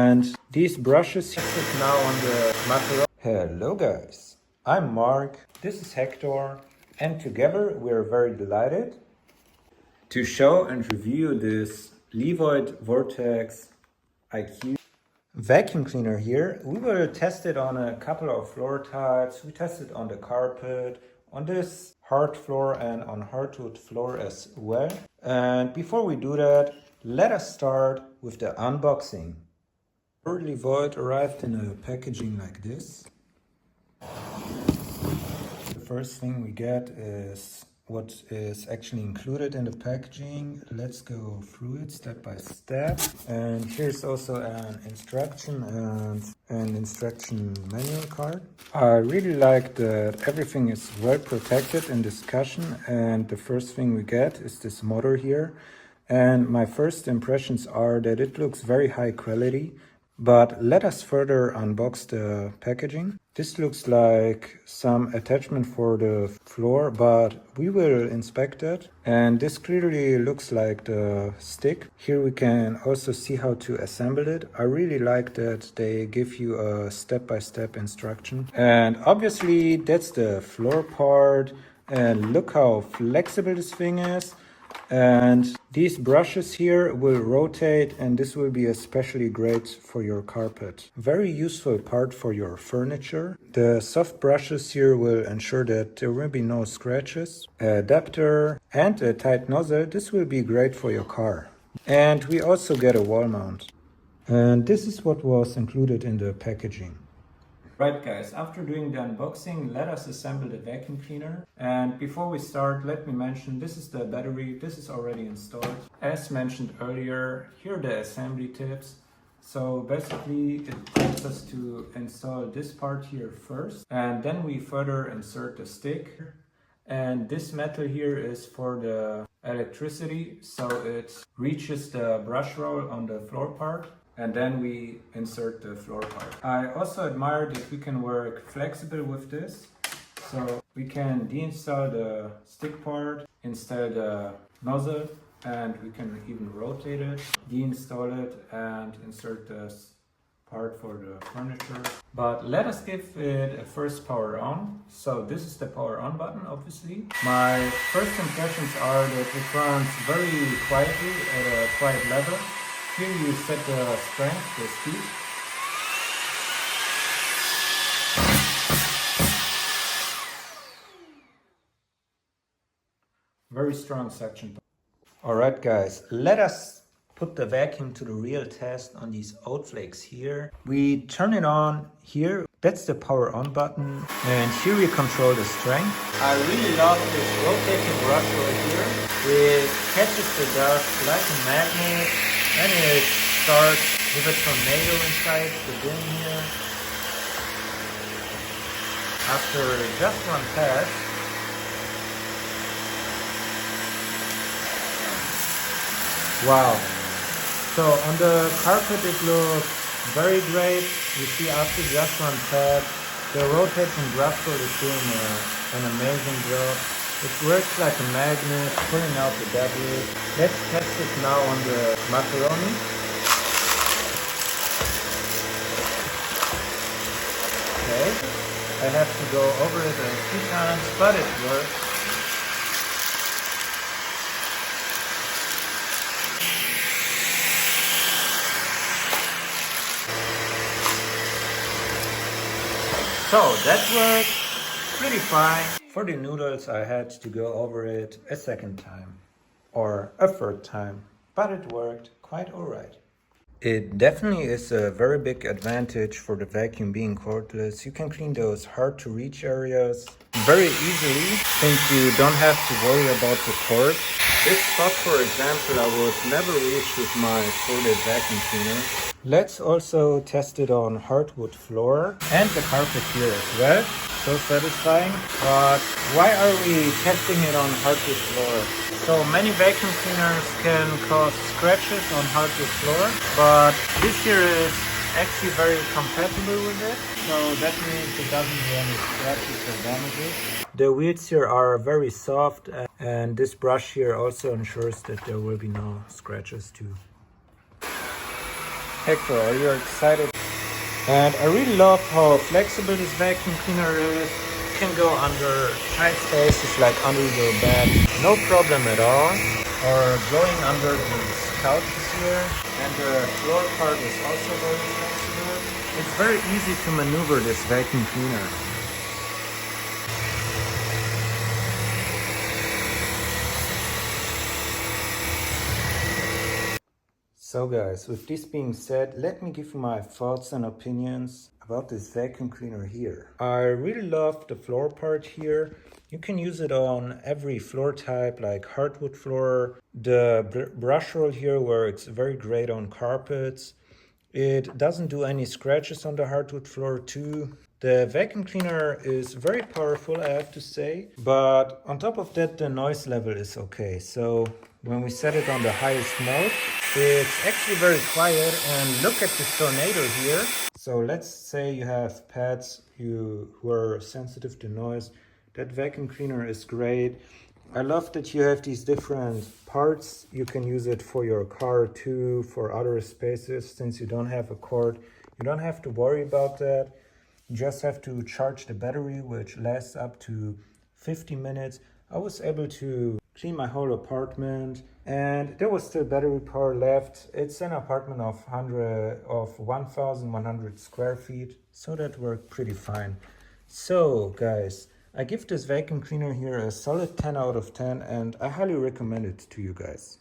And these brushes sit now on the macaroni. Hello guys, I'm Mark, this is Hector, and together we're very delighted to show and review this Levoit Vortex IQ vacuum cleaner here. We will test it on a couple of floor types. We tested on the carpet, on this hard floor and on hardwood floor as well. And before we do that, let us start with the unboxing. Our Levoit arrived in a packaging like this. The first thing we get is what is actually included in the packaging. Let's go through it step by step. And here's also an instruction and an instruction manual card. I really like that everything is well protected in discussion, and the first thing we get is this motor here. And my first impressions are that it looks very high quality. But let us further unbox the packaging. This looks like some attachment for the floor, but we will inspect it. And this clearly looks like the stick. Here we can also see how to assemble it. I really like that they give you a step-by-step instruction. And obviously that's the floor part. And look how flexible this thing is. And these brushes here will rotate, and this will be especially great for your carpet. Very useful part for your furniture. The soft brushes here will ensure that there will be no scratches. Adapter and a tight nozzle. This will be great for your car. And we also get a wall mount. And this is what was included in the packaging. Right guys, after doing the unboxing, let us assemble the vacuum cleaner. And before we start, let me mention this is the battery, this is already installed. As mentioned earlier, here are the assembly tips. So basically it helps us to install this part here first, and then we further insert the stick. And this metal here is for the electricity, so it reaches the brush roll on the floor part. And then we insert the floor part. I also admire that we can work flexible with this. So we can deinstall the stick part, install the nozzle, and we can even rotate it, deinstall it, and insert this part for the furniture. But let us give it a first power on. So this is the power on button, obviously. My first impressions are that it runs very quietly at a quiet level. Here you set the strength, the speed. Very strong suction. Alright guys, let us put the vacuum to the real test on these oat flakes here. We turn it on here. That's the power on button. And here we control the strength. I really love this rotating brush right here. It catches the dust like a magnet. And it starts with a tornado inside the bin here. After just one pass, wow. So on the carpet it looks very great. You see after just one pass, the rotating brush roll is doing an amazing job. It works like a magnet, pulling out the debris. Let's test it now on the macaroni. Okay, I have to go over it a few times, but it works. So that worked pretty fine. For the noodles, I had to go over it a second time or a third time, but it worked quite alright. It definitely is a very big advantage for the vacuum being cordless. You can clean those hard to reach areas very easily since you don't have to worry about the cord. This spot, for example, I would never reach with my folded vacuum cleaner. Let's also test it on hardwood floor and the carpet here as well. So satisfying. But why are we testing it on hardwood floor? So many vacuum cleaners can cause scratches on hardwood floor, but this here is actually very compatible with it. So that means it doesn't do any scratches or damages. The wheels here are very soft, and this brush here also ensures that there will be no scratches too. Hector, are you excited? And I really love how flexible this vacuum cleaner is. You can go under tight spaces like under your bed, no problem at all. Or going under these couches here. And the floor part is also very flexible. It's very easy to maneuver this vacuum cleaner. So guys, with this being said, let me give you my thoughts and opinions about this vacuum cleaner here. I really love the floor part here. You can use it on every floor type like hardwood floor. The brush roll here works very great on carpets. It doesn't do any scratches on the hardwood floor too. The vacuum cleaner is very powerful, I have to say, but on top of that the noise level is okay. So when we set it on the highest mode, it's actually very quiet. And look at this tornado here. So let's say you have pets who are sensitive to noise. That vacuum cleaner is great. I love that you have these different parts. You can use it for your car too, for other spaces. Since you don't have a cord, you don't have to worry about that. You just have to charge the battery, which lasts up to 50 minutes. I was able to clean my whole apartment and there was still battery power left. It's an apartment of 1,100 square feet, so that worked pretty fine. So guys, I give this vacuum cleaner here a solid 10 out of 10 and I highly recommend it to you guys.